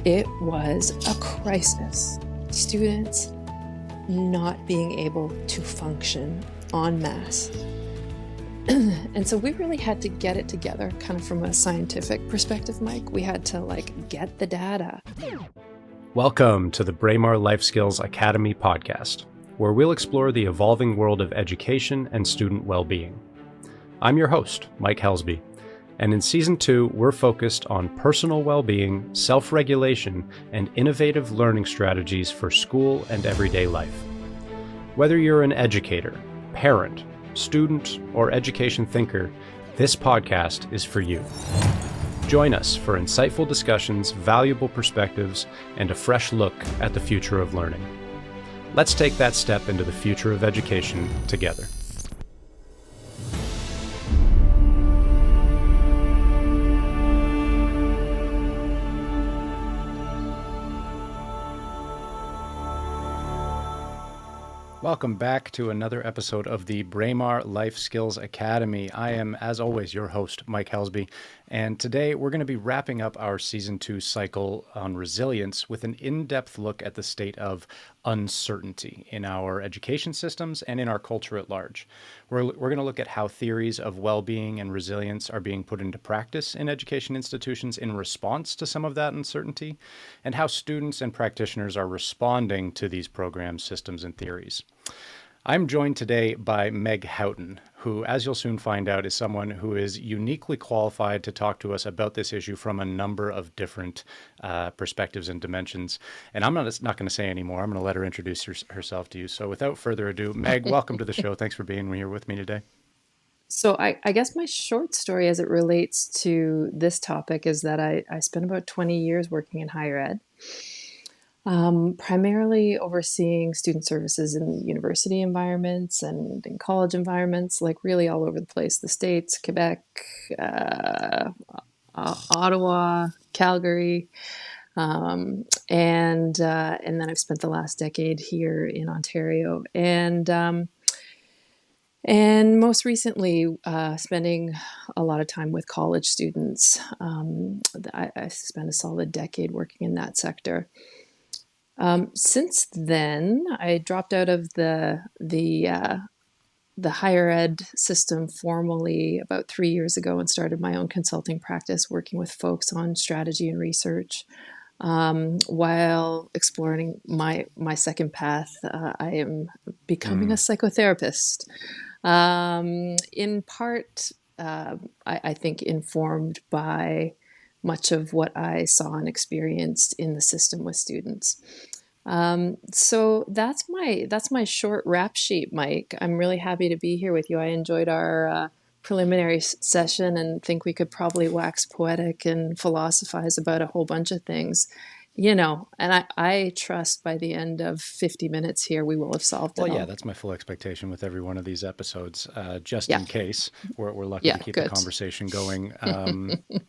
It was a crisis. Students not being able to function en masse. And so we really had to get it together, kind of from a scientific perspective, Mike. We had to get the data. Welcome to the Braemar Life Skills Academy podcast, where we'll explore the evolving world of education and student well-being. I'm your host, Mike Helsby, and in Season 2, we're focused on personal well-being, self-regulation, and innovative learning strategies for school and everyday life. Whether you're an educator, parent, student, or education thinker, this podcast is for you. Join us for insightful discussions, valuable perspectives, and a fresh look at the future of learning. Let's take that step into the future of education together. Welcome back to another episode of the Braemar Life Skills Academy. I am, as always, your host, Mike Helsby, and today we're going to be wrapping up our Season 2 cycle on resilience with an in-depth look at the state of uncertainty in our education systems and in our culture at large. We're going to look at how theories of well-being and resilience are being put into practice in education institutions in response to some of that uncertainty, and how students and practitioners are responding to these programs, systems, and theories. I'm joined today by Meg Houghton, who, as you'll soon find out, is someone who is uniquely qualified to talk to us about this issue from a number of different perspectives and dimensions. And I'm not going to say any more. I'm going to let her introduce herself to you. So without further ado, Meg, welcome to the show. Thanks for being here with me today. So I guess my short story as it relates to this topic is that I spent about 20 years working in higher ed. Primarily overseeing student services in university environments and in college environments, like really all over the place, the States, Quebec, Ottawa, Calgary, and then I've spent the last decade here in Ontario, and most recently spending a lot of time with college students. I spent a solid decade working in that sector. Since then, I dropped out of the higher ed system formally about 3 years ago and started my own consulting practice, working with folks on strategy and research. While exploring my second path, I am becoming a psychotherapist. In part, I think informed by much of what I saw and experienced in the system with students. So that's my short rap sheet, Mike. I'm really happy to be here with you. I enjoyed our preliminary session and think we could probably wax poetic and philosophize about a whole bunch of things. And I trust by the end of 50 minutes here, we will have solved it all. Well, yeah, that's my full expectation with every one of these episodes, just in case we're lucky to keep the conversation going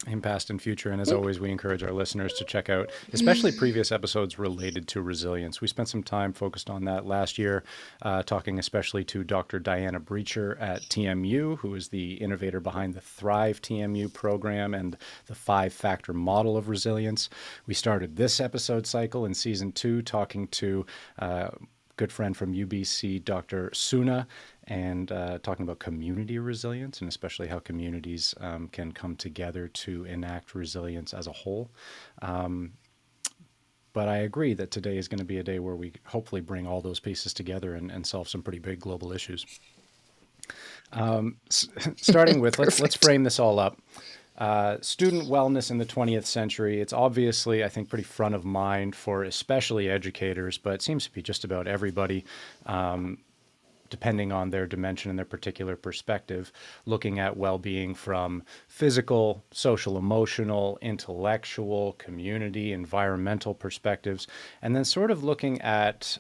in past and future. And as always, we encourage our listeners to check out, especially previous episodes related to resilience. We spent some time focused on that last year, talking especially to Dr. Diana Breacher at TMU, who is the innovator behind the Thrive TMU program and the 5-factor model of resilience. We started this episode cycle in Season 2 talking to a good friend from UBC, Dr. Suna, and talking about community resilience and especially how communities can come together to enact resilience as a whole. But I agree that today is going to be a day where we hopefully bring all those pieces together and solve some pretty big global issues. Starting with, let's frame this all up. Student wellness in the 20th century, it's obviously, I think, pretty front of mind for especially educators, but it seems to be just about everybody, depending on their dimension and their particular perspective, looking at well-being from physical, social, emotional, intellectual, community, environmental perspectives, and then sort of looking at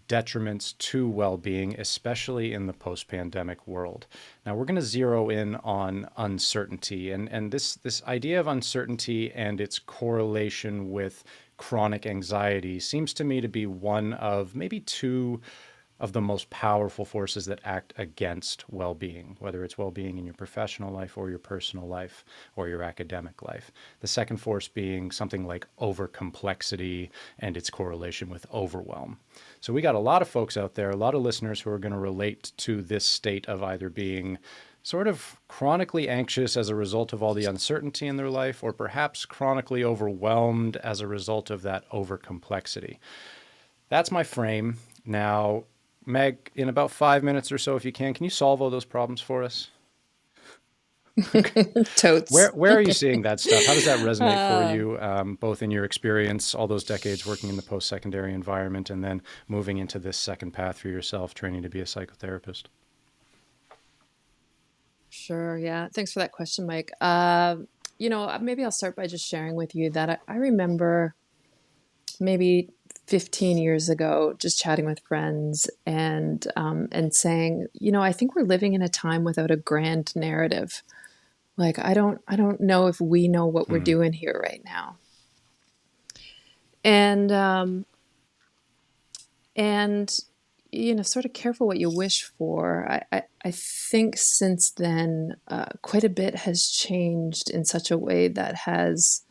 detriments to well-being, especially in the post-pandemic world. Now, we're going to zero in on uncertainty, and this idea of uncertainty and its correlation with chronic anxiety seems to me to be one of maybe two of the most powerful forces that act against well-being, whether it's well-being in your professional life or your personal life or your academic life. The second force being something like overcomplexity and its correlation with overwhelm. So we got a lot of folks out there, a lot of listeners who are going to relate to this state of either being sort of chronically anxious as a result of all the uncertainty in their life, or perhaps chronically overwhelmed as a result of that overcomplexity. That's my frame. Now, Meg, in about 5 minutes or so, if you can you solve all those problems for us? Totes. Where are you seeing that stuff? How does that resonate for Uh, you, both in your experience, all those decades working in the post-secondary environment, and then moving into this second path for yourself, training to be a psychotherapist? sure. Yeah. Thanks for that question, Mike. Maybe I'll start by just sharing with you that I remember maybe 15 years ago, just chatting with friends and saying, I think we're living in a time without a grand narrative. Like, I don't know if we know what we're Mm, doing here right now. And, um, and, sort of careful what you wish for. I think since then, quite a bit has changed in such a way that has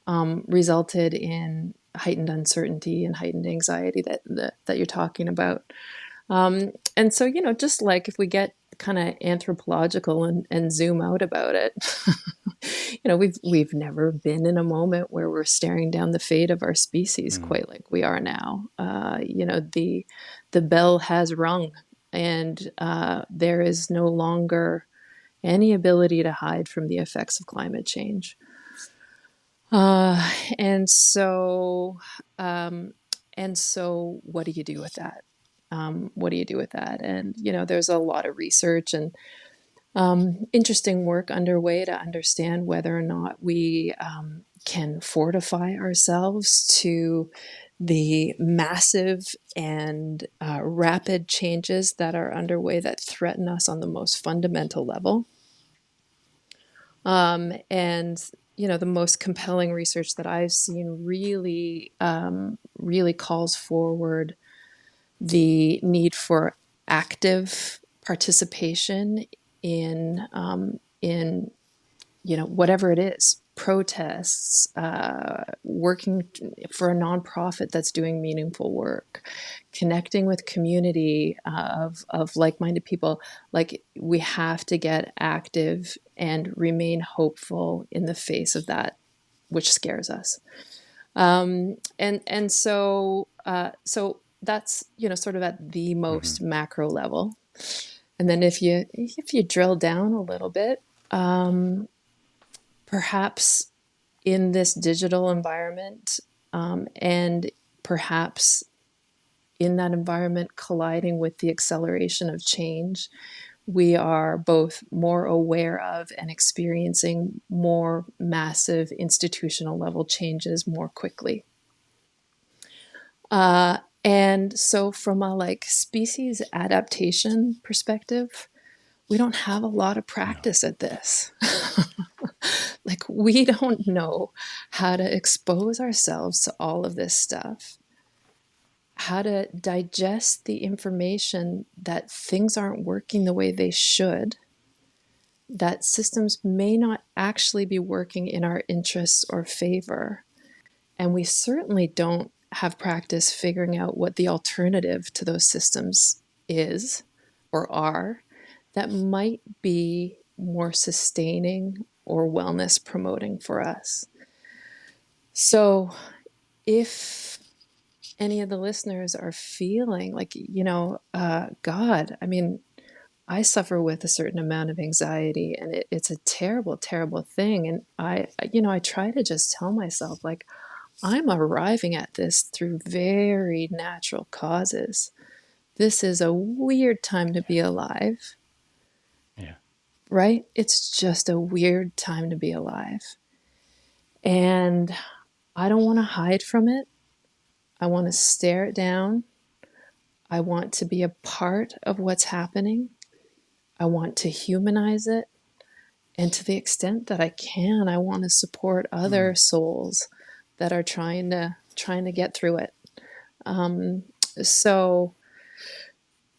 resulted in heightened uncertainty and heightened anxiety that you're talking about. And so, just like if we get kind of anthropological and zoom out about it, we've never been in a moment where we're staring down the fate of our species mm, quite like we are now. The bell has rung, and there is no longer any ability to hide from the effects of climate change. Uh, and so, um, and so, what do you do with that? What do you do with that? And there's a lot of research and interesting work underway to understand whether or not we can fortify ourselves to the massive and rapid changes that are underway that threaten us on the most fundamental level. And the most compelling research that I've seen really calls forward the need for active participation in whatever it is, protests, working for a nonprofit that's doing meaningful work, connecting with community of like-minded people. Like, we have to get active and remain hopeful in the face of that which scares us. And so that's sort of at the mm-hmm, most macro level. And then if you drill down a little bit, um, perhaps in this digital environment, and perhaps in that environment colliding with the acceleration of change, we are both more aware of and experiencing more massive institutional level changes more quickly. And so from a like species adaptation perspective, we don't have a lot of no. practice at this. Like, we don't know how to expose ourselves to all of this stuff, how to digest the information that things aren't working the way they should, that systems may not actually be working in our interests or favor. And we certainly don't have practice figuring out what the alternative to those systems is or are that might be more sustaining or wellness promoting for us. So, if any of the listeners are feeling like, God, I mean, I suffer with a certain amount of anxiety, and it's a terrible, terrible thing. And I try to just tell myself, like, I'm arriving at this through very natural causes. This is a weird time to be alive, Yeah. right? It's just a weird time to be alive. And I don't want to hide from it. I want to stare it down. I want to be a part of what's happening. I want to humanize it. And to the extent that I can, I want to support Mm, other souls that are trying to get through it. So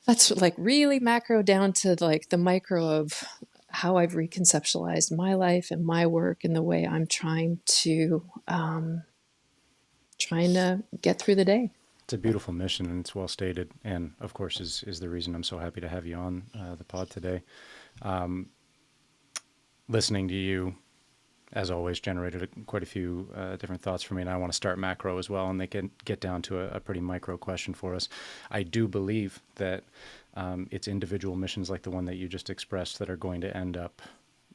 That's like really macro down to like the micro of how I've reconceptualized my life and my work and the way I'm trying to get through the day. It's a beautiful mission, and it's well stated, and of course is the reason I'm so happy to have you on the pod today. Listening to you, as always, generated quite a few different thoughts for me, and I want to start macro as well, and they can get down to a pretty micro question for us. I do believe that it's individual missions like the one that you just expressed that are going to end up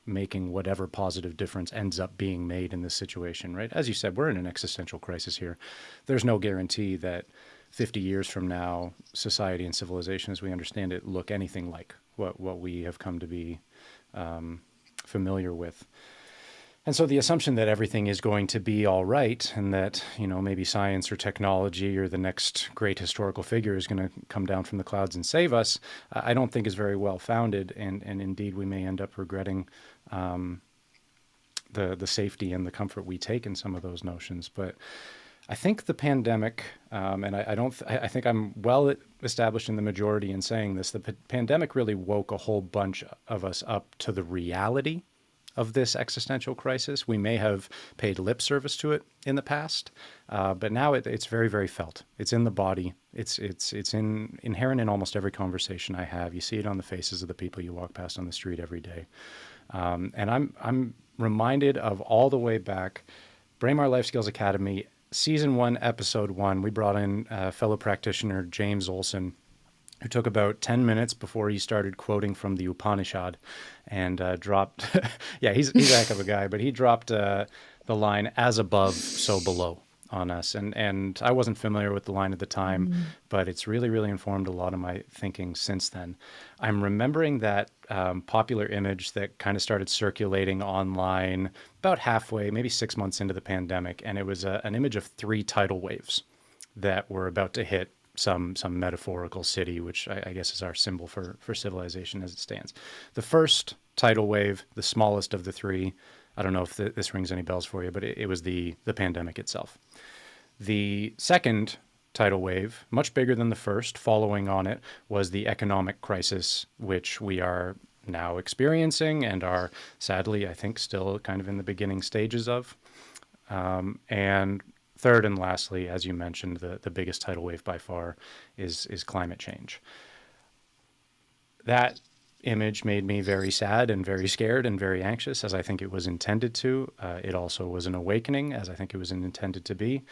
making whatever positive difference ends up being made in this situation, right? As you said, we're in an existential crisis here. There's no guarantee that 50 years from now, society and civilization as we understand it look anything like what we have come to be familiar with. And so the assumption that everything is going to be all right and that, maybe science or technology or the next great historical figure is going to come down from the clouds and save us, I don't think is very well founded. And indeed, we may end up regretting the safety and the comfort we take in some of those notions. But I think the pandemic, and I think I'm well established in the majority in saying this, the pandemic really woke a whole bunch of us up to the reality of this existential crisis. We may have paid lip service to it in the past, but now it's very, very felt. It's in the body. It's inherent in almost every conversation I have. You see it on the faces of the people you walk past on the street every day. And I'm reminded of all the way back, Braemar Life Skills Academy, Season 1, Episode 1. We brought in fellow practitioner James Olson, who took about 10 minutes before he started quoting from the Upanishad and dropped, yeah, he's a heck of a guy, but he dropped the line, as above, so below, on us. And I wasn't familiar with the line at the time, but it's really, really informed a lot of my thinking since then. I'm remembering that popular image that kind of started circulating online about halfway, maybe 6 months into the pandemic, and it was an image of 3 tidal waves that were about to hit some metaphorical city, which I guess is our symbol for civilization as it stands. The first tidal wave, the smallest of the 3, I don't know if this rings any bells for you, but it was the pandemic itself. The second tidal wave, much bigger than the first, following on it, was the economic crisis, which we are now experiencing and are sadly, I think, still kind of in the beginning stages of. And third and lastly, as you mentioned, the biggest tidal wave by far is climate change. That image made me very sad and very scared and very anxious, as I think it was intended to. It also was an awakening, as I think it was intended to be.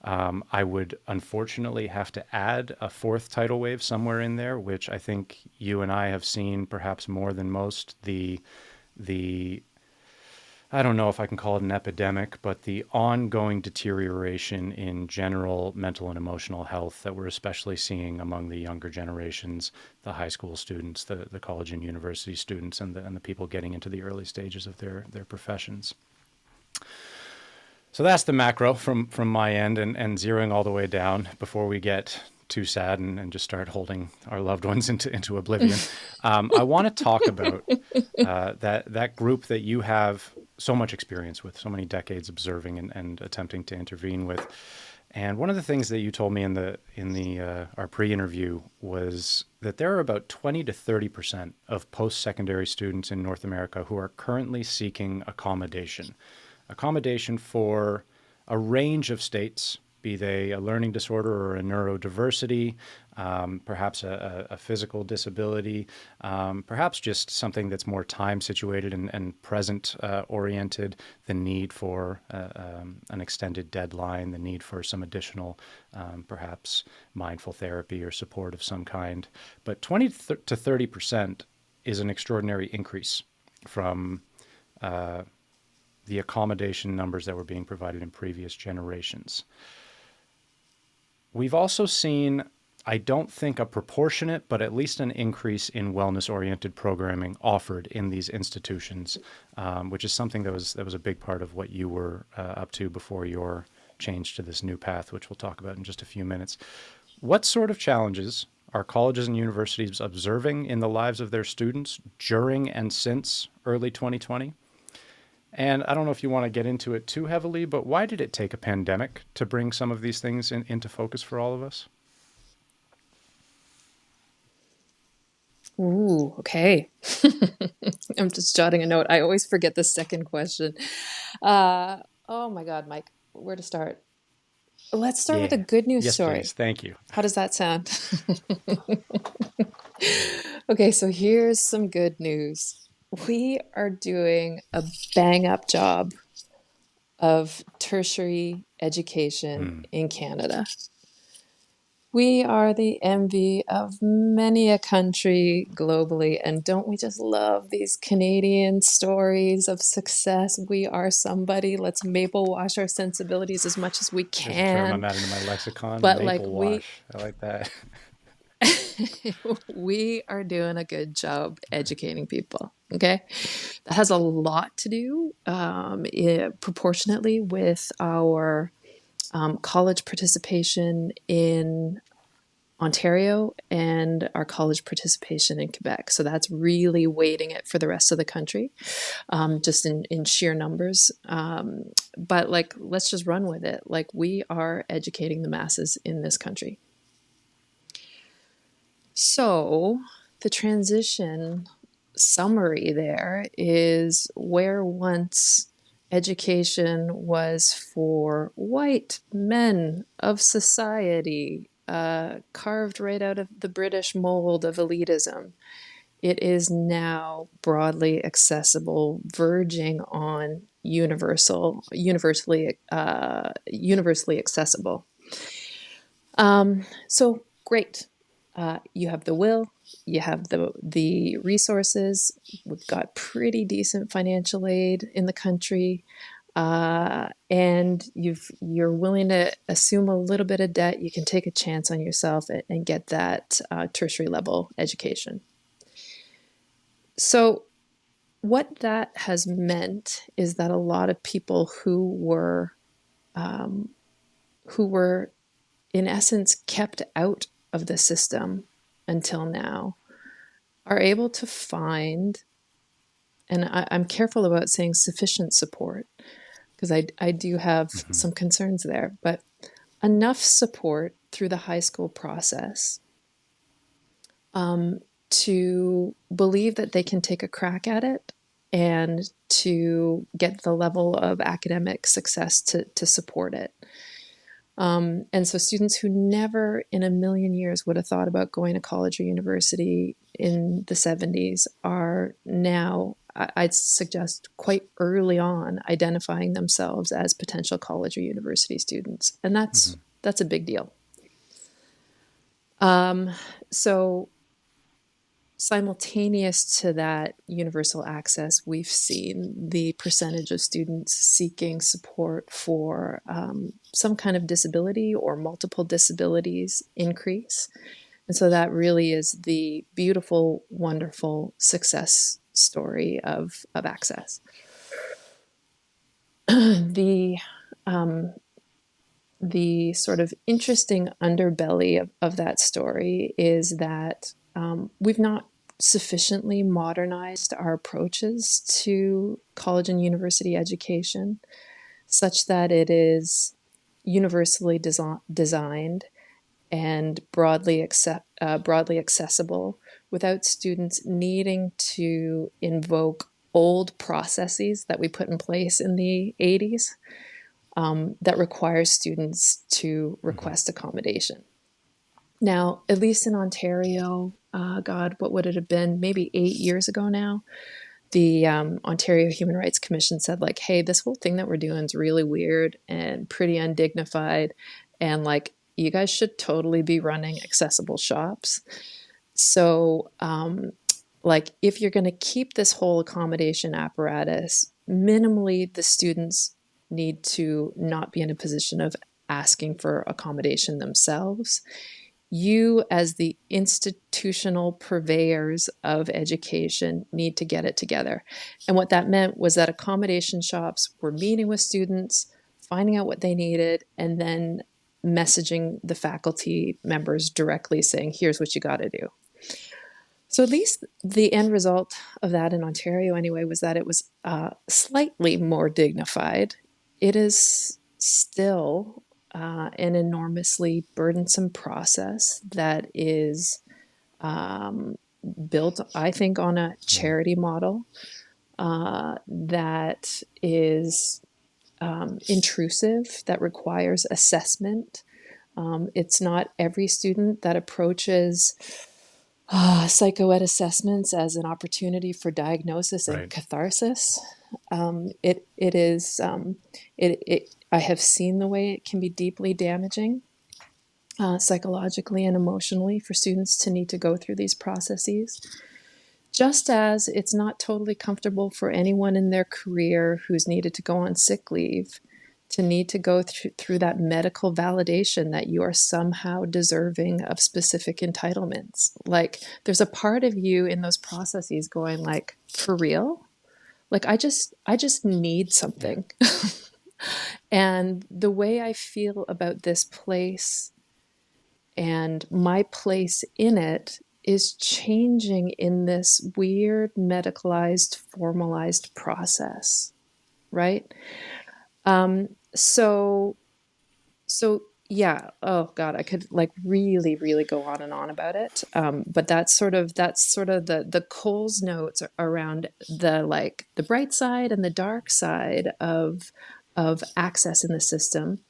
I would unfortunately have to add a 4th tidal wave somewhere in there, which I think you and I have seen perhaps more than most, the I don't know if I can call it an epidemic, but the ongoing deterioration in general mental and emotional health that we're especially seeing among the younger generations, the high school students, the college and university students, and the people getting into the early stages of their professions. So that's the macro from my end, and zeroing all the way down before we get too sad and just start holding our loved ones into oblivion. I want to talk about that group that you have so much experience with, so many decades observing and attempting to intervene with. And one of the things that you told me in our pre-interview was that there are about 20 to 30% of post-secondary students in North America who are currently seeking accommodation for a range of states, be they a learning disorder or a neurodiversity, perhaps a physical disability, perhaps just something that's more time situated and present oriented, the need for an extended deadline, the need for some additional perhaps mindful therapy or support of some kind. But 20 to 30% is an extraordinary increase from the accommodation numbers that were being provided in previous generations. We've also seen, I don't think a proportionate, but at least an increase in wellness-oriented programming offered in these institutions, which is something that was a big part of what you were up to before your change to this new path, which we'll talk about in just a few minutes. What sort of challenges are colleges and universities observing in the lives of their students during and since early 2020? And I don't know if you want to get into it too heavily, but why did it take a pandemic to bring some of these things into focus for all of us? Ooh, okay. I'm just jotting a note. I always forget the second question. Uh, oh my God, Mike, where to start? Let's start with a Yeah. good news Yes, please. story. Thank you. How does that sound? Okay, so here's some good news. We are doing a bang up job of tertiary education Mm. in Canada. We are the envy of many a country globally, and don't we just love these Canadian stories of success? We are somebody. Let's maple wash our sensibilities as much as we There's a term I'm can. adding to my lexicon, But like maple wash. I like that. we are doing a good job educating people. Okay, that has a lot to do proportionately with our college participation in Ontario and our college participation in Quebec. So that's really weighting it for the rest of the country, just in sheer numbers. But like, let's just run with it. Like, we are educating the masses in this country. So the transition summary there is where once education was for white men of society, carved right out of the British mold of elitism. It is now broadly accessible, verging on universally accessible. So great. You have the will, you have the resources. We've got pretty decent financial aid in the country, and you're willing to assume a little bit of debt. You can take a chance on yourself and get that tertiary level education. So what that has meant is that a lot of people who were in essence kept out of the system until now are able to find, and I'm careful about saying sufficient support because I do have Mm-hmm. some concerns there, but enough support through the high school process to believe that they can take a crack at it and to get the level of academic success to support it. And so students who never in a million years would have thought about going to college or university in the 70s are now, I'd suggest, quite early on identifying themselves as potential college or university students. And Mm-hmm. that's a big deal. So simultaneous to that universal access, we've seen the percentage of students seeking support for some kind of disability or multiple disabilities increase. And so that really is the beautiful, wonderful success story of access. the the sort of interesting underbelly of that story is that we've not sufficiently modernized our approaches to college and university education such that it is universally designed and broadly accessible without students needing to invoke old processes that we put in place in the 80s that requires students to Mm-hmm. request accommodation. Now, at least in Ontario, God, what would it have been? Maybe 8 years ago now, the Ontario Human Rights Commission said, like, hey, this whole thing that we're doing is really weird and pretty undignified. And like, you guys should totally be running accessible shops. So, like, if you're going to keep this whole accommodation apparatus, minimally, the students need to not be in a position of asking for accommodation themselves. You, as the institutional purveyors of education, need to get it together. And what that meant was that accommodation shops were meeting with students, finding out what they needed, and then messaging the faculty members directly saying, here's what you got to do. So at least the end result of that in Ontario, anyway, was that it was slightly more dignified. It is still an enormously burdensome process that is built, I think, on a charity model that is intrusive, that requires assessment. It's not every student that approaches psychoed assessments as an opportunity for diagnosis and Right. catharsis. It is I have seen the way it can be deeply damaging psychologically and emotionally for students to need to go through these processes. Just as it's not totally comfortable for anyone in their career who's needed to go on sick leave to need to go through that medical validation that you are somehow deserving of specific entitlements. Like, there's a part of you in those processes going like, for real? Like, I just need something. And the way I feel about this place and my place in it is changing in this weird medicalized, formalized process, right? So yeah. Oh God, I could like really, really go on and on about it. But that's sort of the Coles notes around the like the bright side and the dark side of access in the system.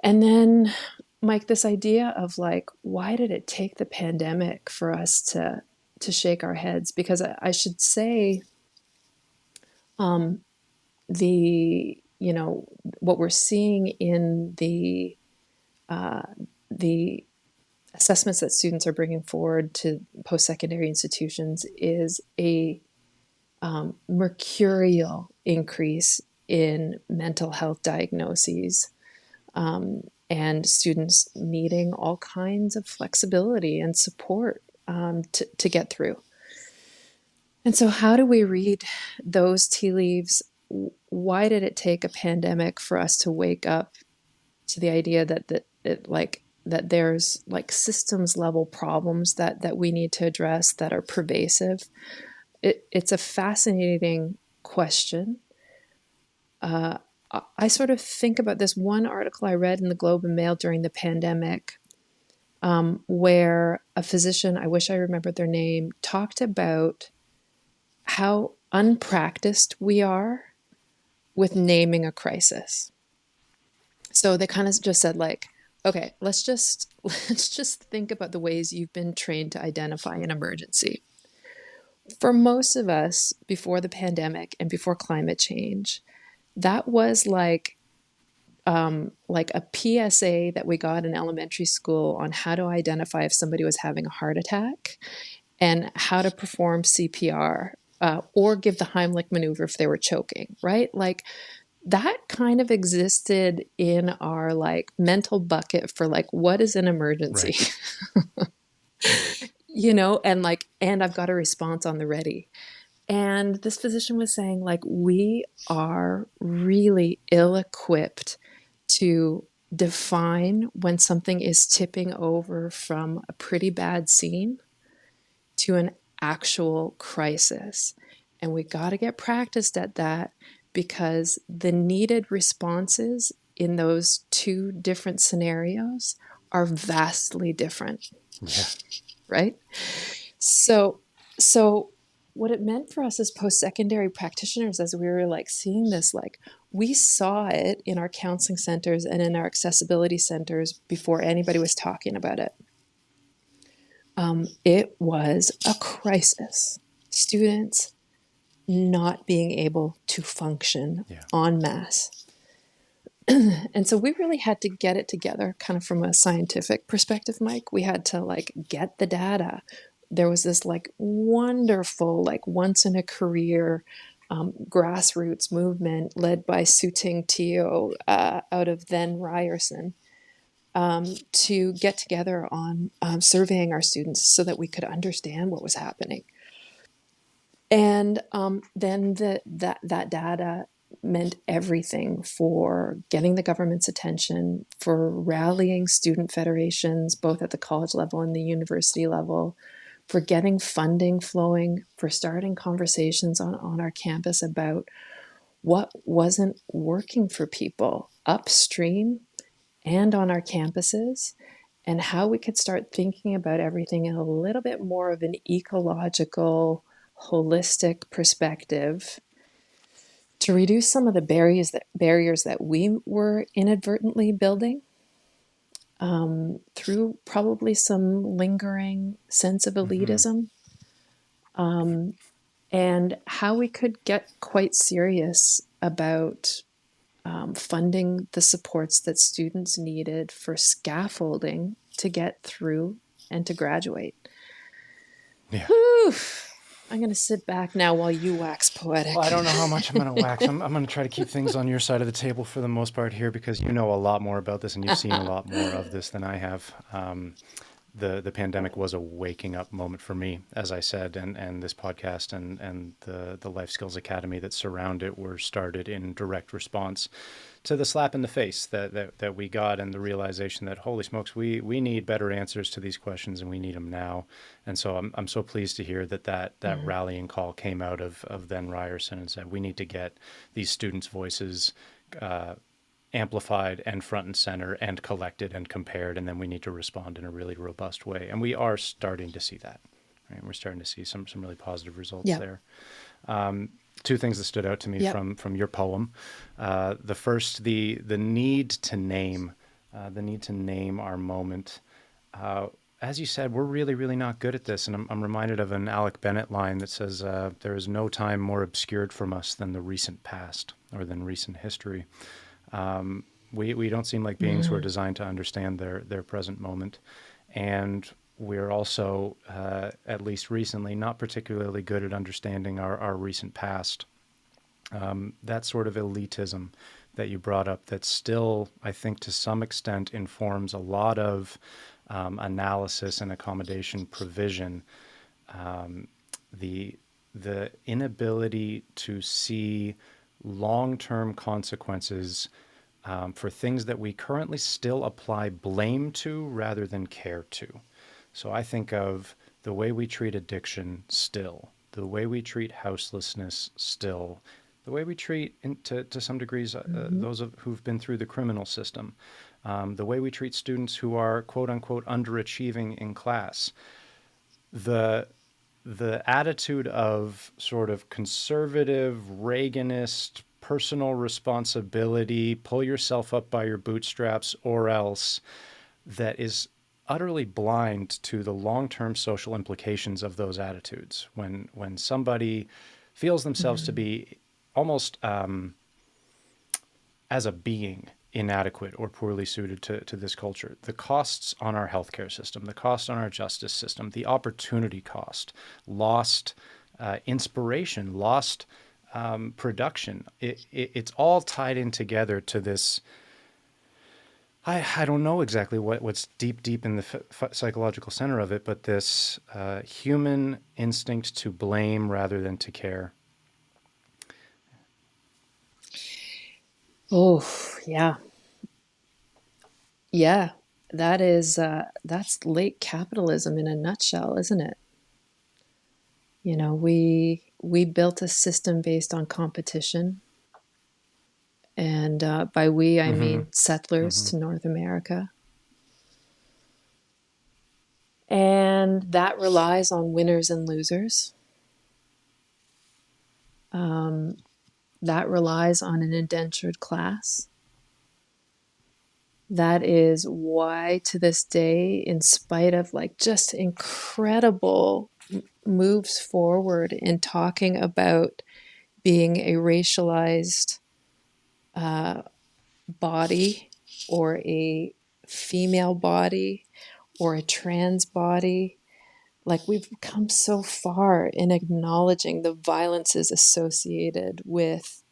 And then, Mike, this idea of like, why did it take the pandemic for us to shake our heads? Because I should say, the what we're seeing in the assessments that students are bringing forward to post-secondary institutions is a mercurial increase in mental health diagnoses, and students needing all kinds of flexibility and support to get through. And so, how do we read those tea leaves? Why did it take a pandemic for us to wake up to the idea that there's like systems level problems that we need to address that are pervasive? It's a fascinating question. I sort of think about this one article I read in the Globe and Mail during the pandemic, where a physician, I wish I remembered their name, talked about how unpracticed we are with naming a crisis. So they kind of just said like, okay, let's just think about the ways you've been trained to identify an emergency. For most of us, before the pandemic and before climate change, that was like a PSA that we got in elementary school on how to identify if somebody was having a heart attack and how to perform CPR, or give the Heimlich maneuver if they were choking, right? Like, that kind of existed in our like mental bucket for like, what is an emergency? Right. And I've got a response on the ready. And this physician was saying, like, we are really ill-equipped to define when something is tipping over from a pretty bad scene to an actual crisis. And we got to get practiced at that, because the needed responses in those two different scenarios are vastly different. Yeah. Right? So what it meant for us as post-secondary practitioners, as we were like seeing this, like, we saw it in our counseling centers and in our accessibility centers before anybody was talking about it. It was a crisis. Students not being able to function en masse. And so we really had to get it together kind of from a scientific perspective, Mike. We had to like get the data. There was this like wonderful, like once in a career grassroots movement led by Suting Teo out of then Ryerson, to get together on surveying our students so that we could understand what was happening. And then that data meant everything for getting the government's attention, for rallying student federations, both at the college level and the university level, for getting funding flowing, for starting conversations on our campus about what wasn't working for people upstream and on our campuses, and how we could start thinking about everything in a little bit more of an ecological, holistic perspective to reduce some of the barriers that we were inadvertently building through probably some lingering sense of elitism, and how we could get quite serious about funding the supports that students needed for scaffolding to get through and to graduate. Yeah. Whew. I'm going to sit back now while you wax poetic. Well, I don't know how much I'm going to wax. I'm going to try to keep things on your side of the table for the most part here, because you know a lot more about this and you've seen a lot more of this than I have. The pandemic was a waking up moment for me, as I said, and this podcast and the Life Skills Academy that surround it were started in direct response to the slap in the face that we got, and the realization that, holy smokes, we need better answers to these questions, and we need them now. And so I'm so pleased to hear that rallying call came out of then Ryerson and said, we need to get these students' voices amplified and front and center and collected and compared, and then we need to respond in a really robust way. And we are starting to see that. Right? We're starting to see some really positive results there. Two things that stood out to me from your poem. The first, the need to name our moment. As you said, we're really, really not good at this. And I'm reminded of an Alec Bennett line that says, there is no time more obscured from us than the recent past, or than recent history. We don't seem like beings who are designed to understand their present moment. And we're also, at least recently, not particularly good at understanding our recent past. That sort of elitism that you brought up, that still, I think, to some extent informs a lot of analysis and accommodation provision. The inability to see long-term consequences for things that we currently still apply blame to rather than care to. So I think of the way we treat addiction still, the way we treat houselessness still, the way we treat, to some degrees, those who've been through the criminal system, the way we treat students who are quote unquote underachieving in class. The attitude of sort of conservative, Reaganist, personal responsibility, pull yourself up by your bootstraps or else, that is utterly blind to the long-term social implications of those attitudes. When somebody feels themselves to be almost as a being inadequate or poorly suited to this culture, the costs on our healthcare system, the cost on our justice system, the opportunity cost, lost inspiration, lost production, it's all tied in together to this. I don't know exactly what's deep in the psychological center of it, but this human instinct to blame rather than to care. Oh, yeah. Yeah. That's late capitalism in a nutshell, isn't it? You know, we built a system based on competition. And by we, I mean settlers to North America. And that relies on winners and losers. That relies on an indentured class. That is why, to this day, in spite of like just incredible moves forward in talking about being a racialized body, or a female body, or a trans body, like we've come so far in acknowledging the violences associated with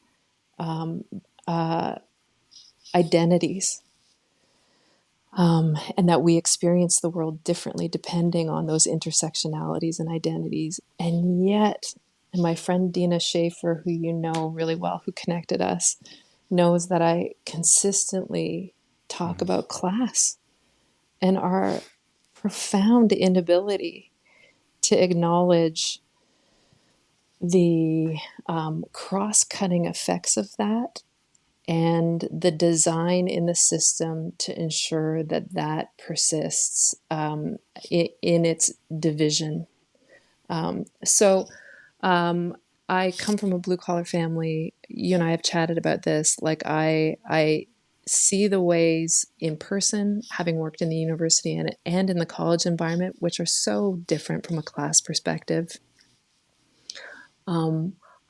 identities, and that we experience the world differently depending on those intersectionalities and identities. And yet, and my friend Dina Schaefer, who you know really well, who connected us, knows that I consistently talk about class and our profound inability to acknowledge the cross-cutting effects of that, and the design in the system to ensure that that persists in its division. So I come from a blue collar family. You and I have chatted about this. Like I see the ways in person, having worked in the university and in the college environment, which are so different from a class perspective.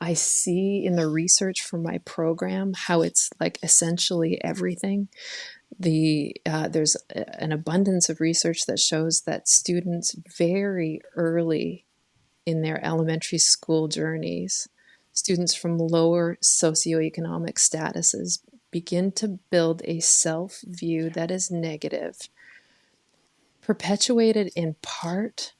I see in the research for my program how it's like essentially everything. There's an abundance of research that shows that students very early in their elementary school journeys, students from lower socioeconomic statuses begin to build a self-view that is negative, perpetuated in part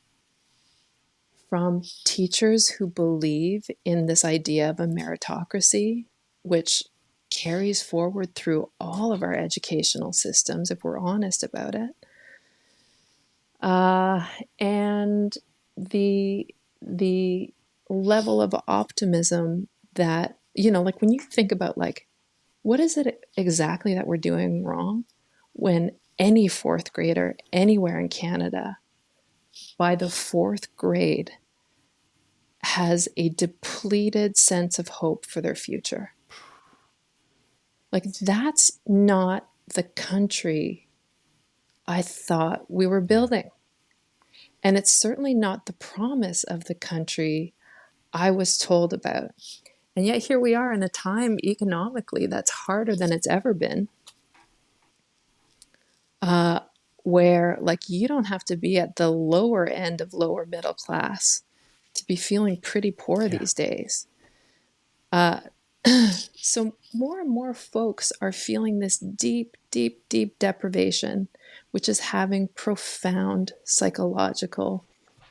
from teachers who believe in this idea of a meritocracy, which carries forward through all of our educational systems, if we're honest about it. And the level of optimism that, like when you think about like, what is it exactly that we're doing wrong when any fourth grader anywhere in Canada by the fourth grade has a depleted sense of hope for their future? Like, that's not the country I thought we were building. And it's certainly not the promise of the country I was told about. And yet here we are in a time economically that's harder than it's ever been, where like you don't have to be at the lower end of lower middle class to be feeling pretty poor these days. So more and more folks are feeling this deep, deep, deep deprivation, which is having profound psychological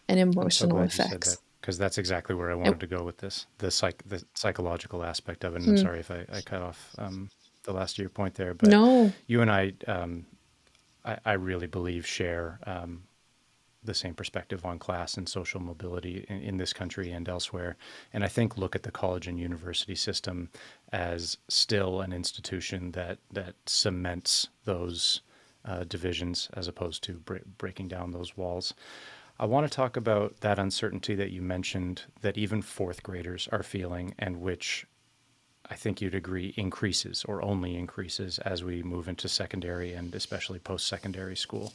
and I'm so emotional glad you said effects. that, because that's exactly where I wanted to go with this, the psychological aspect of it. And I'm sorry if I cut off the last of your point there, but No. you and I really believe share the same perspective on class and social mobility in this country and elsewhere. And I think look at the college and university system as still an institution that cements those divisions as opposed to breaking down those walls. I want to talk about that uncertainty that you mentioned that even fourth graders are feeling, and which I think you'd agree increases or only increases as we move into secondary and especially post-secondary school.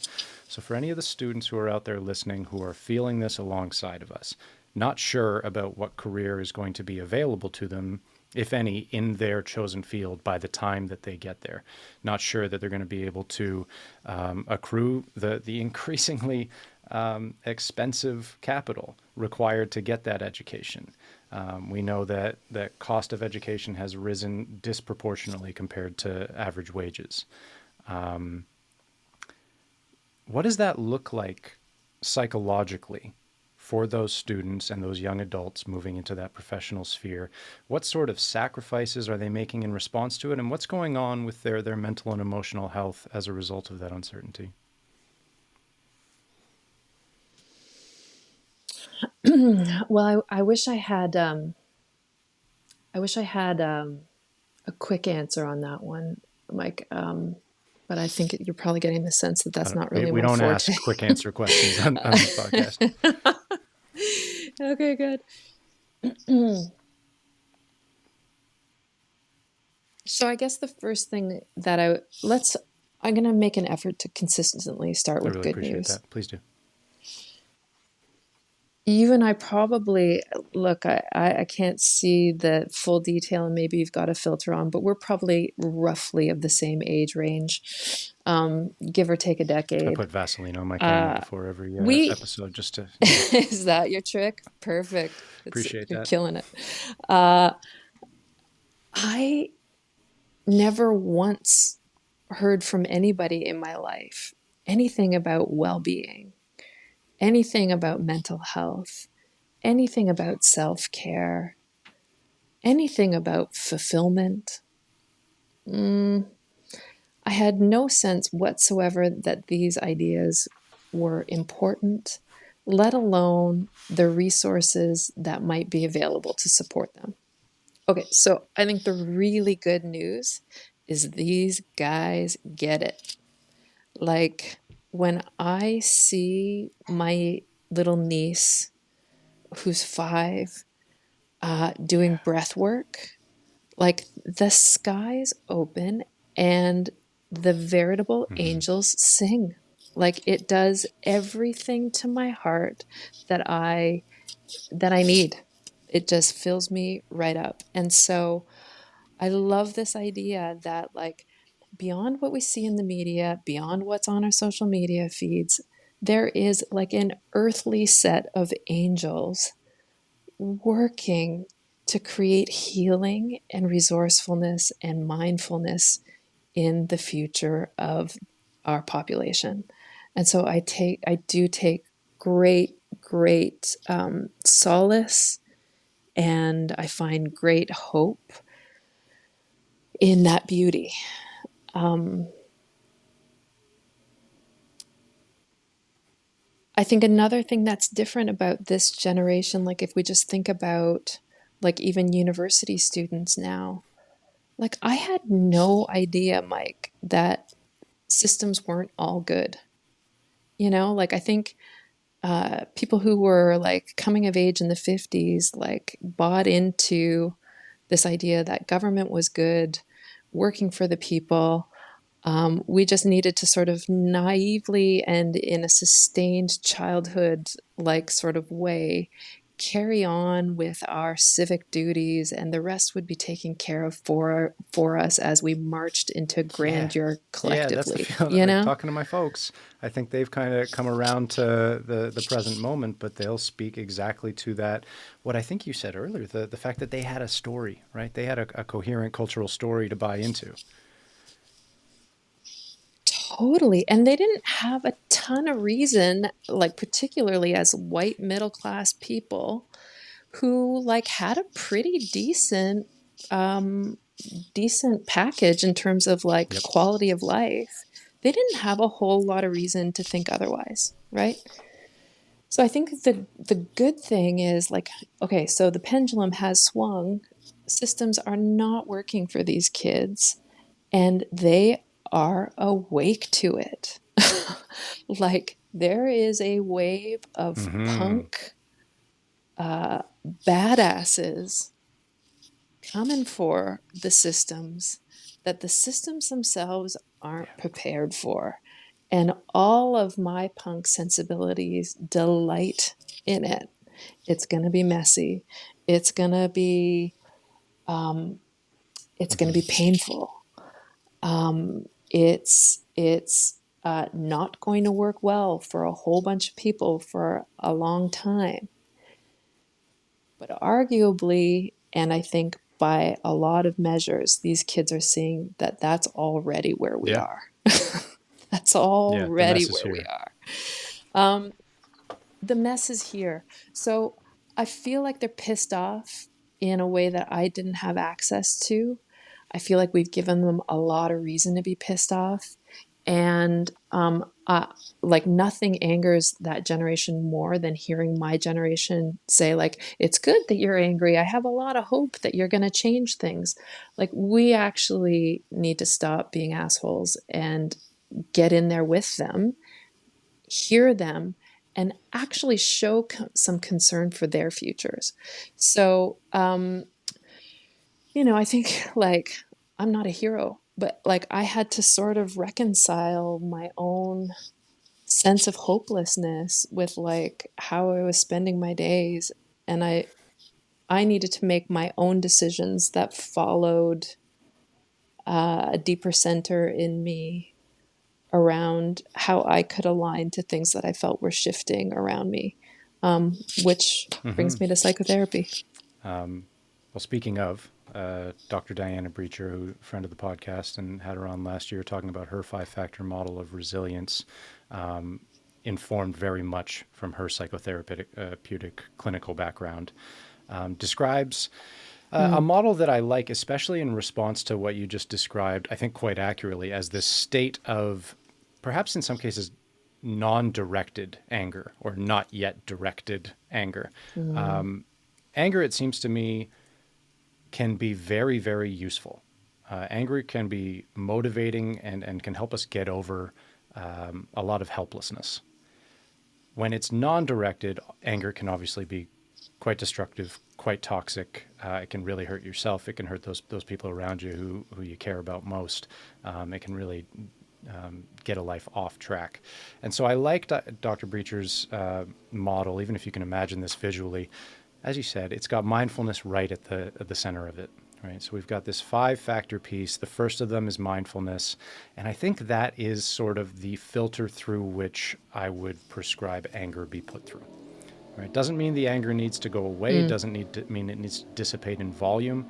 So for any of the students who are out there listening who are feeling this alongside of us, not sure about what career is going to be available to them, if any, in their chosen field by the time that they get there, not sure that they're going to be able to accrue the increasingly expensive capital required to get that education. We know that the cost of education has risen disproportionately compared to average wages. What does that look like psychologically for those students and those young adults moving into that professional sphere? What sort of sacrifices are they making in response to it? And what's going on with their mental and emotional health as a result of that uncertainty? Well, I wish I had a quick answer on that one, Mike. But I think you're probably getting the sense that that's not really We my don't forte. ask quick answer questions on this podcast. Okay, good. So I guess the first thing that I'm going to make an effort to consistently start I with really good appreciate news. that. Please do. You and I probably, look, I can't see the full detail and maybe you've got a filter on, but we're probably roughly of the same age range, give or take a I decade. put Vaseline on my camera before every We, episode just to is that your trick? Perfect. appreciate You're that. killing it. I never once heard from anybody in my life anything about well-being, anything about mental health, anything about self-care, anything about fulfillment. I had no sense whatsoever that these ideas were important, let alone the resources that might be available to support them. Okay, so I think the really good news is these guys get it. Like when I see my little niece, who's 5, doing breath work, like the skies open and the veritable angels sing. Like it does everything to my heart that I need. It just fills me right up. And so I love this idea that, like, beyond what we see in the media, beyond what's on our social media feeds, there is like an earthly set of angels working to create healing and resourcefulness and mindfulness in the future of our population. And so I do take great solace, and I find great hope in that beauty. Um, I think another thing that's different about this generation, like if we just think about like even university students now, like I had no idea, Mike, that systems weren't all good. You know, like I think people who were like coming of age in the 50s, like bought into this idea that government was good, working for the people. We just needed to sort of naively and in a sustained childhood like sort of way carry on with our civic duties, and the rest would be taken care of for us as we marched into Yeah. grandeur Yeah, that's the collectively, feeling. you Like know? talking to my folks, I think they've kind of come around to the present moment, but they'll speak exactly to that. What I think you said earlier, the fact that they had a story, right? They had a coherent cultural story to buy into. Totally. And they didn't have a ton of reason, like particularly as white middle class people who like had a pretty um decent package in terms of like Yep. quality of life. They didn't have a whole lot of reason to think otherwise, right? So I think the good thing is like, okay, so the pendulum has swung. Systems are not working for these kids, and they are awake to it. Like there is a wave of Mm-hmm. punk badasses coming for the systems that the systems themselves aren't prepared for. And all of my punk sensibilities delight in it. It's going to be messy. It's going to be um, it's going to be painful. It's not going to work well for a whole bunch of people for a long time. But arguably, and I think by a lot of measures, these kids are seeing that that's already where we Yeah. are. That's Yeah. The already mess is where we here. are. Um, the mess is here. So I feel like they're pissed off in a way that I didn't have access to. I feel like we've given them a lot of reason to be pissed off. And like nothing angers that generation more than hearing my generation say, like, it's good that you're angry. I have a lot of hope that you're going to change things. Like, we actually need to stop being assholes and get in there with them, hear them, and actually show some concern for their futures. So, I think like I'm not a hero, but like I had to sort of reconcile my own sense of hopelessness with like how I was spending my days, and I needed to make my own decisions that followed a deeper center in me around how I could align to things that I felt were shifting around me, which Mm-hmm. brings me to psychotherapy. Well, speaking of Dr. Diana Breacher, who friend of the podcast and had her on last year, talking about her 5-factor model of resilience, informed very much from her psychotherapeutic clinical background, describes a Mm, model that I like, especially in response to what you just described, I think quite accurately, as this state of perhaps in some cases non-directed anger or not yet directed anger. mm, Anger, it seems to me, can be very, very useful. anger can be motivating and can help us get over a lot of helplessness. When it's non-directed, anger can obviously be quite destructive, quite toxic. It can really hurt yourself. It can hurt those people around you who you care about most. It can really get a life off track. And so I like Dr. Breacher's model, even if you can imagine this visually. As you said, it's got mindfulness right at the center of it. Right. So we've got this 5-factor piece. The first of them is mindfulness. And I think that is sort of the filter through which I would prescribe anger be put through. Right. Doesn't mean the anger needs to go away. It doesn't mean it needs to dissipate in volume.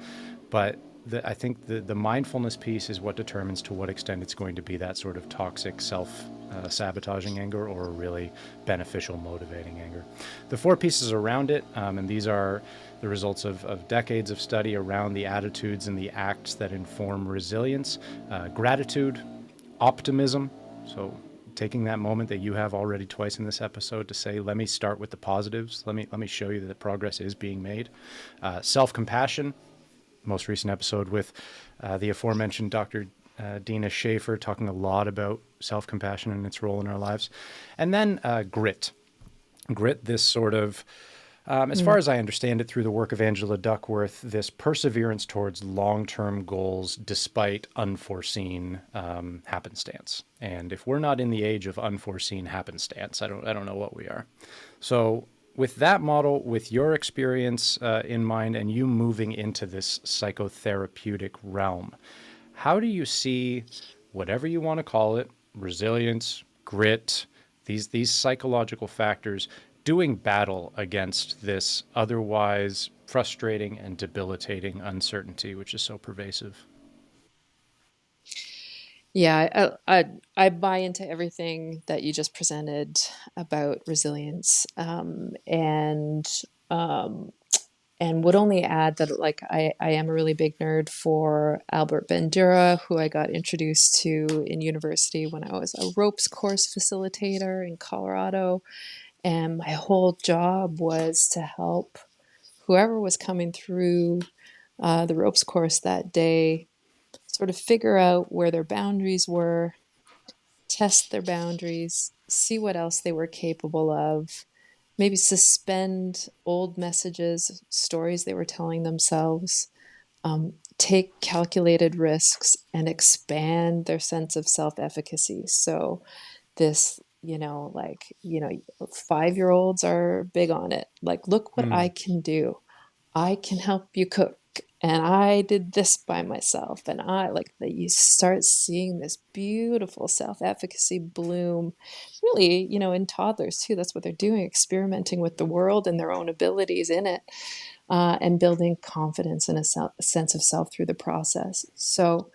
But I think the mindfulness piece is what determines to what extent it's going to be that sort of toxic self-sabotaging anger or a really beneficial motivating anger. The 4 pieces around it, and these are the results of decades of study around the attitudes and the acts that inform resilience: gratitude, optimism, so taking that moment that you have already twice in this episode to say, let me start with the positives. Let me show you that progress is being made. Self-compassion, most recent episode with the aforementioned Dr. Dina Schaefer, talking a lot about self-compassion and its role in our lives. And then grit. Grit, this sort of, as far as I understand it through the work of Angela Duckworth, this perseverance towards long-term goals despite unforeseen happenstance. And if we're not in the age of unforeseen happenstance, I don't know what we are. So with that model, with your experience in mind and you moving into this psychotherapeutic realm, how do you see, whatever you want to call it, resilience, grit, these psychological factors doing battle against this otherwise frustrating and debilitating uncertainty, which is so pervasive? Yeah, I buy into everything that you just presented about resilience, um, and would only add that like I am a really big nerd for Albert Bandura, who I got introduced to in university when I was a ropes course facilitator in Colorado, and my whole job was to help whoever was coming through the ropes course that day sort of figure out where their boundaries were, test their boundaries, see what else they were capable of, maybe suspend old messages, stories they were telling themselves, take calculated risks, and expand their sense of self efficacy. So, this, 5-year-olds are big on it. Like, look what I can do. I can help you cook. And I did this by myself. And I like that you start seeing this beautiful self efficacy bloom, really, in toddlers too. That's what they're doing, experimenting with the world and their own abilities in it, and building confidence and a sense of self through the process. So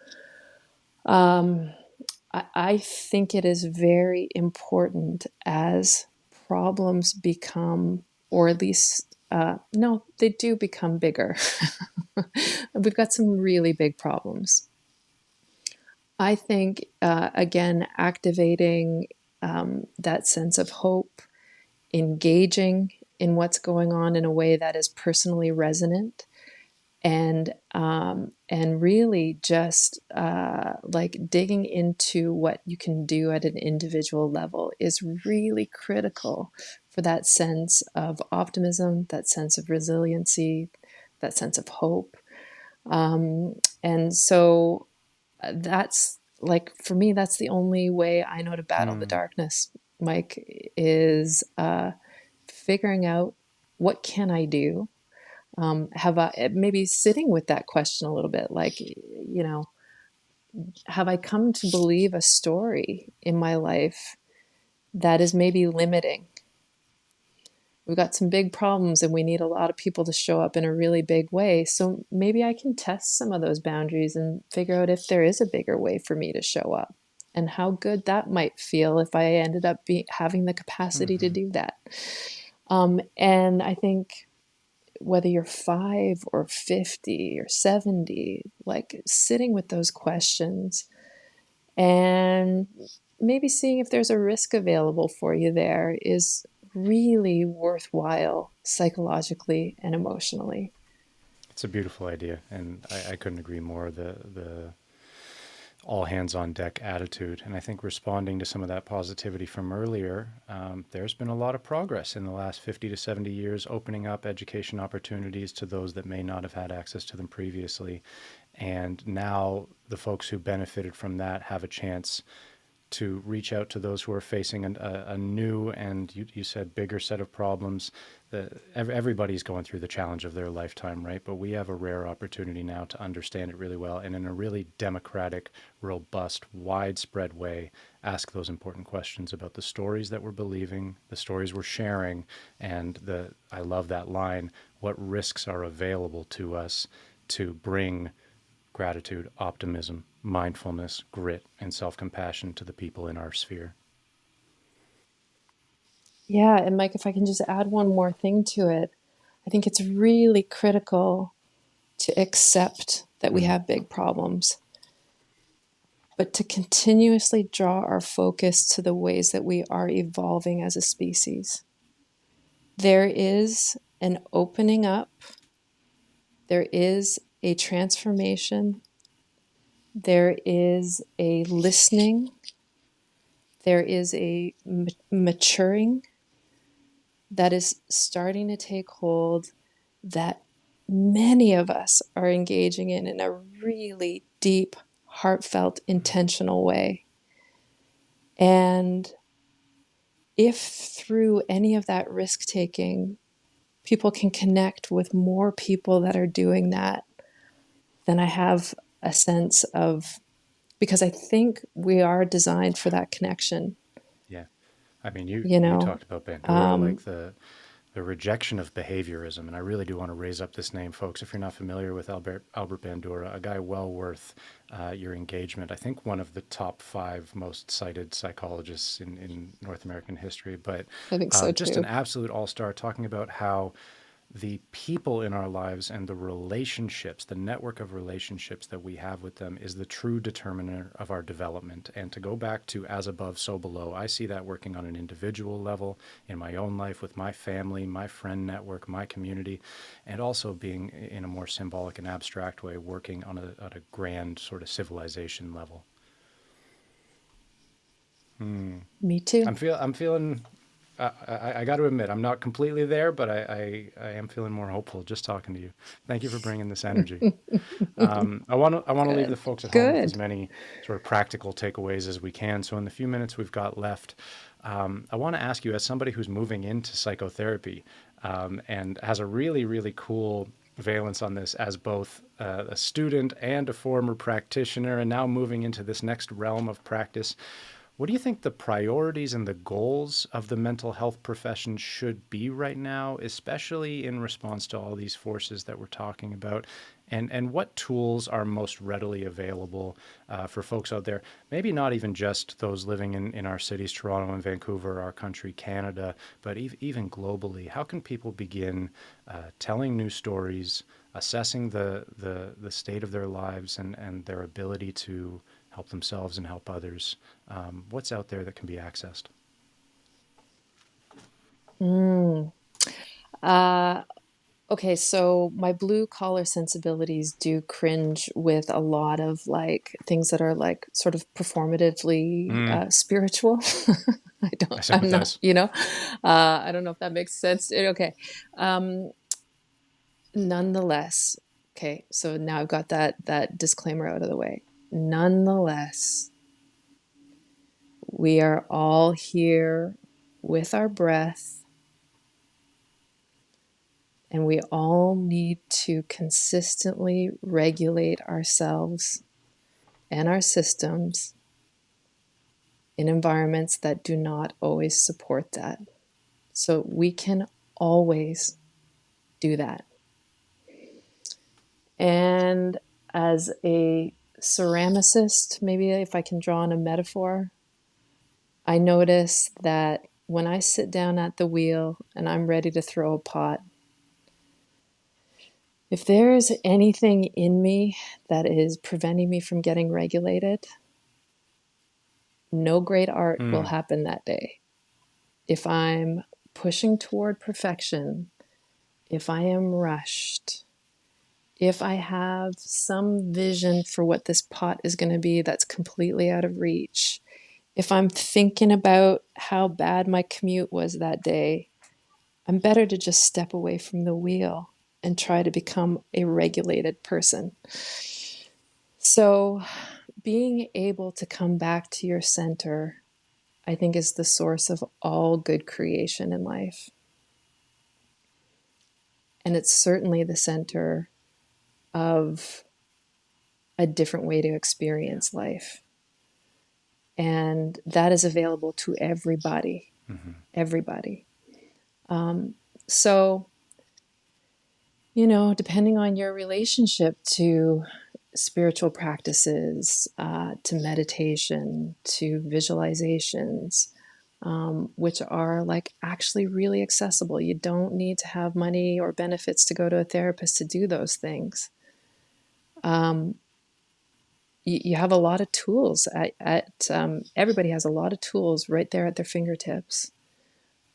I think it is very important as problems become, or at least, no, they do become bigger. We've got some really big problems. I think, again, activating that sense of hope, engaging in what's going on in a way that is personally resonant, and really just like digging into what you can do at an individual level is really critical for that sense of optimism, that sense of resiliency, that sense of hope. And so that's like, for me, that's the only way I know to battle the darkness, Mike, is figuring out what can I do. Have I maybe sitting with that question a little bit, like, have I come to believe a story in my life that is maybe limiting? We've got some big problems and we need a lot of people to show up in a really big way. So maybe I can test some of those boundaries and figure out if there is a bigger way for me to show up and how good that might feel if I ended up having the capacity to do that. And I think whether you're 5 or 50 or 70, like sitting with those questions and maybe seeing if there's a risk available for you there is really worthwhile psychologically and emotionally. It's a beautiful idea, and I couldn't agree more. The all hands on deck attitude. And I think responding to some of that positivity from earlier, there's been a lot of progress in the last 50 to 70 years, opening up education opportunities to those that may not have had access to them previously. And now the folks who benefited from that have a chance to reach out to those who are facing a new and you said bigger set of problems. Everybody's going through the challenge of their lifetime, right? But we have a rare opportunity now to understand it really well and in a really democratic, robust, widespread way, ask those important questions about the stories that we're believing, the stories we're sharing, and I love that line, what risks are available to us to bring gratitude, optimism, mindfulness, grit, and self compassion to the people in our sphere. Yeah, and Mike, if I can just add one more thing to it, I think it's really critical to accept that we have big problems, but to continuously draw our focus to the ways that we are evolving as a species. There is an opening up, there is a transformation, there is a listening, there is a maturing that is starting to take hold that many of us are engaging in a really deep, heartfelt, intentional way. And if through any of that risk taking, people can connect with more people that are doing that, then I have a sense of, because I think we are designed for that connection, Yeah. I mean, you you you know. talked about Bandura, Um, like the rejection of behaviorism, and I really do want to raise up this name, folks. If you're not familiar with Albert Bandura, a guy well worth your engagement. I think one of the top 5 most cited psychologists in North American history, but I think so just an too. absolute all-star, talking about how the people in our lives and the relationships, the network of relationships that we have with them is the true determiner of our development. And to go back to as above, so below, I see that working on an individual level in my own life with my family, my friend network, my community, and also being in a more symbolic and abstract way, working on a grand sort of civilization level. Me too. I'm feeling. I got to admit, I'm not completely there, but I am feeling more hopeful just talking to you. Thank you for bringing this energy. I want to leave the Good. folks at home with as Good. many sort of practical takeaways as we can. So in the few minutes we've got left, I want to ask you, as somebody who's moving into psychotherapy and has a really really cool valence on this as both a student and a former practitioner, and now moving into this next realm of practice. What do you think the priorities and the goals of the mental health profession should be right now, especially in response to all these forces that we're talking about? And what tools are most readily available for folks out there? Maybe not even just those living in our cities, Toronto and Vancouver, our country, Canada, but even globally. How can people begin telling new stories, assessing the state of their lives and their ability to help themselves and help others? What's out there that can be accessed? Mm. Uh, okay, so my blue collar sensibilities do cringe with a lot of like things that are like sort of performatively spiritual. I I'm not, sympathize. I don't know if that makes sense. Okay. Um, Nonetheless, okay, so now I've got that disclaimer out of the way. Nonetheless, we are all here with our breath, and we all need to consistently regulate ourselves and our systems in environments that do not always support that. So we can always do that. And as a ceramicist, maybe if I can draw on a metaphor, I notice that when I sit down at the wheel and I'm ready to throw a pot, if there is anything in me that is preventing me from getting regulated, no great art will happen that day. If I'm pushing toward perfection, if I am rushed, if I have some vision for what this pot is going to be that's completely out of reach, if I'm thinking about how bad my commute was that day, I'm better to just step away from the wheel and try to become a regulated person. So, being able to come back to your center, I think, is the source of all good creation in life. And it's certainly the center of a different way to Yeah. experience life. And that is available to everybody, Mm-hmm. everybody. So, depending on your relationship to spiritual practices, to meditation, to visualizations, which are like actually really accessible. You don't need to have money or benefits to go to a therapist to do those things. You have a lot of tools everybody has a lot of tools right there at their fingertips.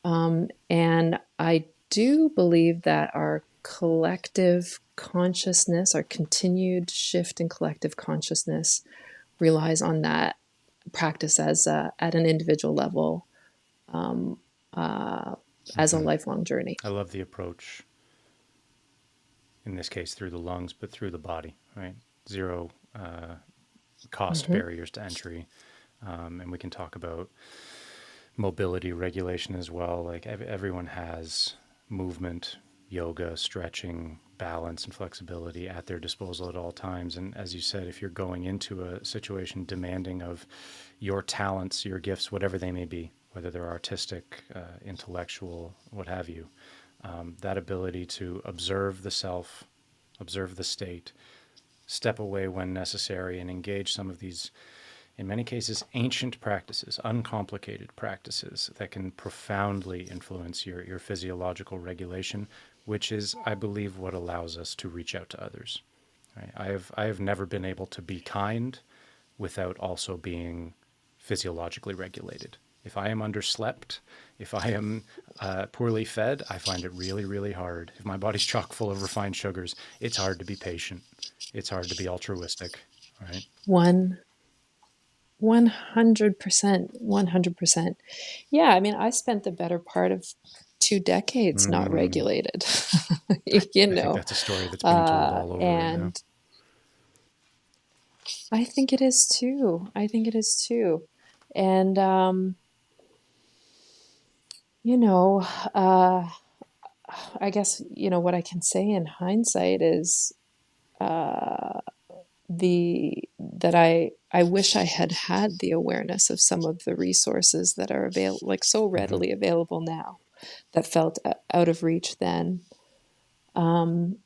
And I do believe that our collective consciousness, our continued shift in collective consciousness, relies on that practice at an individual level, uh, as a Mm-hmm. lifelong journey. I love the approach, in this case through the lungs, but through the body, right? Zero cost Mm-hmm. barriers to entry. And we can talk about mobility regulation as well. Like everyone has movement, yoga, stretching, balance, and flexibility at their disposal at all times. And as you said, if you're going into a situation demanding of your talents, your gifts, whatever they may be, whether they're artistic, intellectual, what have you, that ability to observe the self, observe the state, step away when necessary, and engage some of these, in many cases, ancient practices, uncomplicated practices that can profoundly influence your physiological regulation, which is, I believe, what allows us to reach out to others. Right? I have never been able to be kind without also being physiologically regulated. If I am underslept, if I am poorly fed, I find it really, really hard. If my body's chock full of refined sugars, it's hard to be patient. It's hard to be altruistic, right? One 100%, 100%. Yeah, I mean, I spent the better part of 2 decades not Mm. regulated, you I think know, that's a story that's being told all over right now. and I think it is too. I think it is too. And, you know, uh, I guess, what I can say in hindsight is that I wish I had had the awareness of some of the resources that are like so Mm-hmm. readily available now that felt out of reach then. And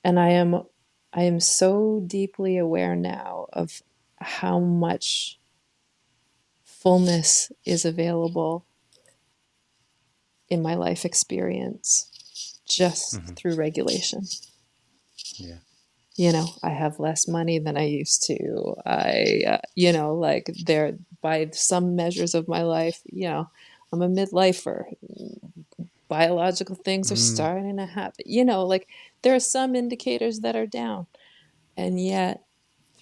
I am so deeply aware now of how much fullness is available in my life experience just Mm-hmm. through regulation. Yeah. I have less money than I used to. Like there, by some measures of my life, I'm a midlifer. Biological things are Mm. starting to happen. Like there are some indicators that are down, and yet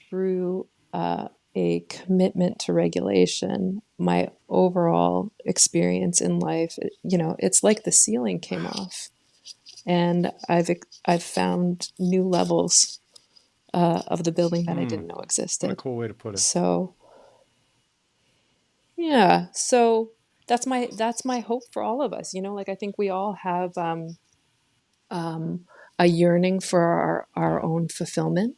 through a commitment to regulation, my overall experience in life, it's like the ceiling came off, and I've found new levels of the building that I Mm. didn't know What a existed. cool way to put it. So yeah, so that's my hope for all of us. Like I think we all have a yearning for our Yeah. own fulfillment,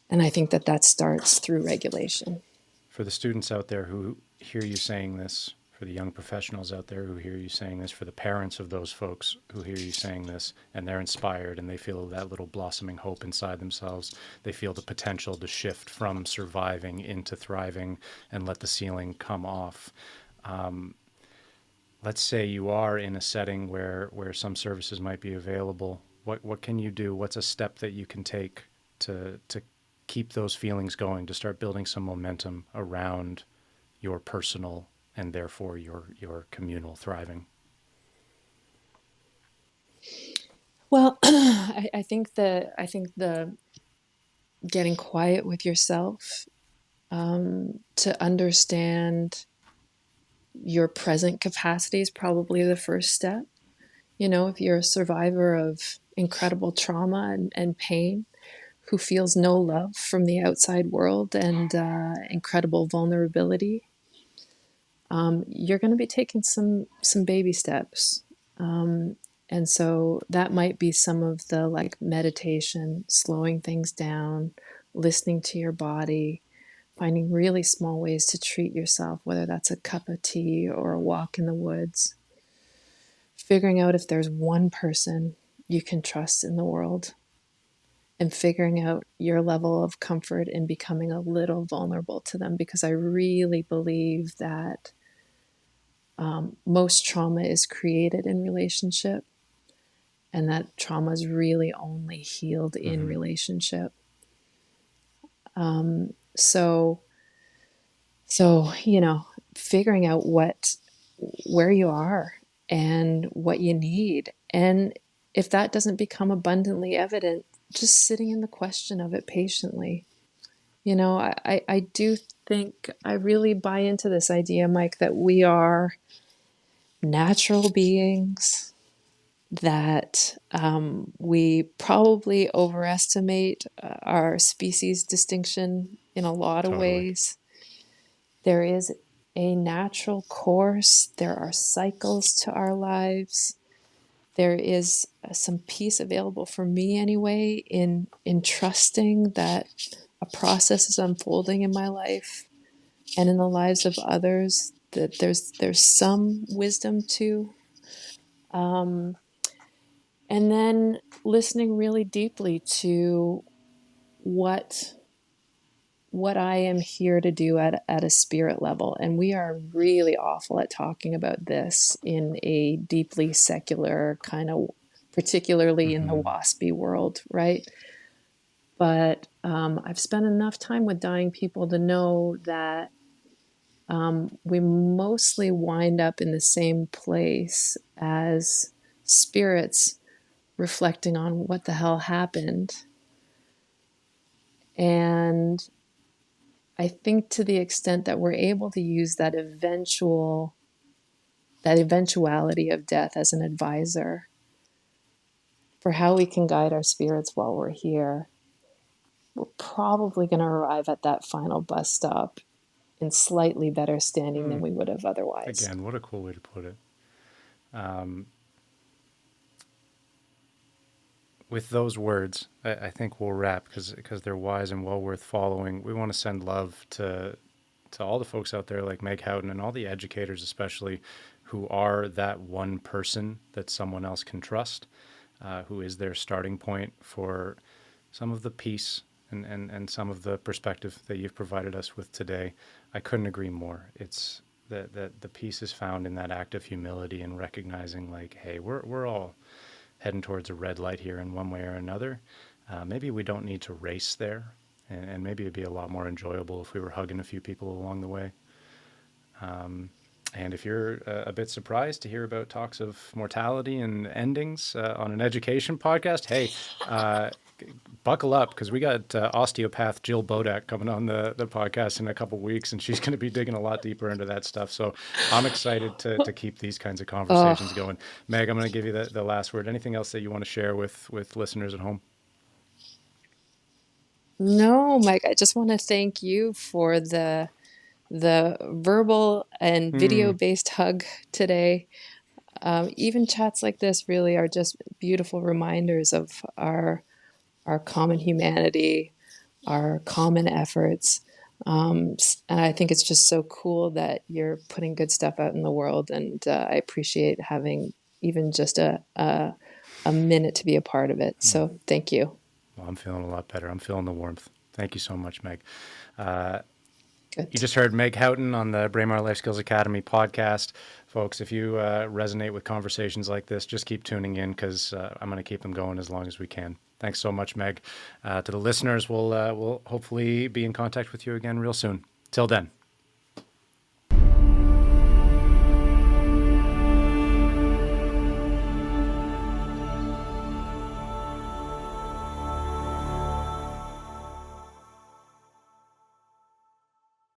and I think that starts through regulation. For the students out there who hear you saying this, for the young professionals out there who hear you saying this, for the parents of those folks who hear you saying this, and they're inspired and they feel that little blossoming hope inside themselves, they feel the potential to shift from surviving into thriving and let the ceiling come off. Let's say you are in a setting where some services might be available. What can you do? What's a step that you can take to keep those feelings going, to start building some momentum around your personal and therefore your communal thriving? Well, I think the getting quiet with yourself, to understand your present capacity is probably the first step. You know, if you're a survivor of incredible trauma and pain, who feels no love from the outside world and incredible vulnerability, you're going to be taking some baby steps. And so that might be some of the like meditation, slowing things down, listening to your body, finding really small ways to treat yourself, whether that's a cup of tea or a walk in the woods, figuring out if there's one person you can trust in the world, and figuring out your level of comfort in becoming a little vulnerable to them, because I really believe that most trauma is created in relationship, and that trauma is really only healed in Mm-hmm. relationship. So, so you know, figuring out where you are and what you need, and if that doesn't become abundantly evident, just sitting in the question of it patiently. You know, I do think I really buy into this idea, Mike, that we are natural beings, that we probably overestimate our species distinction in a lot of Totally. ways. There is a natural course, there are cycles to our lives. There is some peace available for me anyway in trusting that a process is unfolding in my life and in the lives of others, that there's some wisdom to, um, and then listening really deeply to what what I am here to do at a spirit level. And we are really awful at talking about this in a deeply secular kind of, particularly in the Mm-hmm. waspy world, right? But I've spent enough time with dying people to know that we mostly wind up in the same place as spirits reflecting on what the hell happened. And I think to the extent that we're able to use that eventuality of death as an advisor for how we can guide our spirits while we're here, we're probably going to arrive at that final bus stop in slightly better standing than we would have otherwise. Again, what a cool way to put it. With those words, I think we'll wrap because they're wise and well worth following. We want to send love to all the folks out there like Meg Houghton and all the educators, especially, who are that one person that someone else can trust, who is their starting point for some of the peace and some of the perspective that you've provided us with today. I couldn't agree more. It's that the peace is found in that act of humility and recognizing, like, hey, we're all heading towards a red light here in one way or another. Maybe we don't need to race there, and maybe it'd be a lot more enjoyable if we were hugging a few people along the way. And if you're a bit surprised to hear about talks of mortality and endings on an education podcast, hey, buckle up, because we got osteopath Jill Bodak coming on the podcast in a couple weeks, and she's going to be digging a lot deeper into that stuff. So I'm excited to keep these kinds of conversations Oh, going. Meg, I'm going to give you the last word. Anything else that you want to share with listeners at home? no, Mike, I just want to thank you for the verbal and video based hug today. Even chats like this really are just beautiful reminders of our common humanity, our common efforts. And I think it's just so cool that you're putting good stuff out in the world. And I appreciate having even just a minute to be a part of it. So thank you. Well, I'm feeling a lot better. I'm feeling the warmth. Thank you so much, Meg. You Good. just heard Meg Houghton on the Braemar Life Skills Academy podcast. Folks, if you resonate with conversations like this, just keep tuning in, because I'm going to keep them going as long as we can. Thanks so much, Meg. To the listeners, we'll hopefully be in contact with you again real soon. Till then.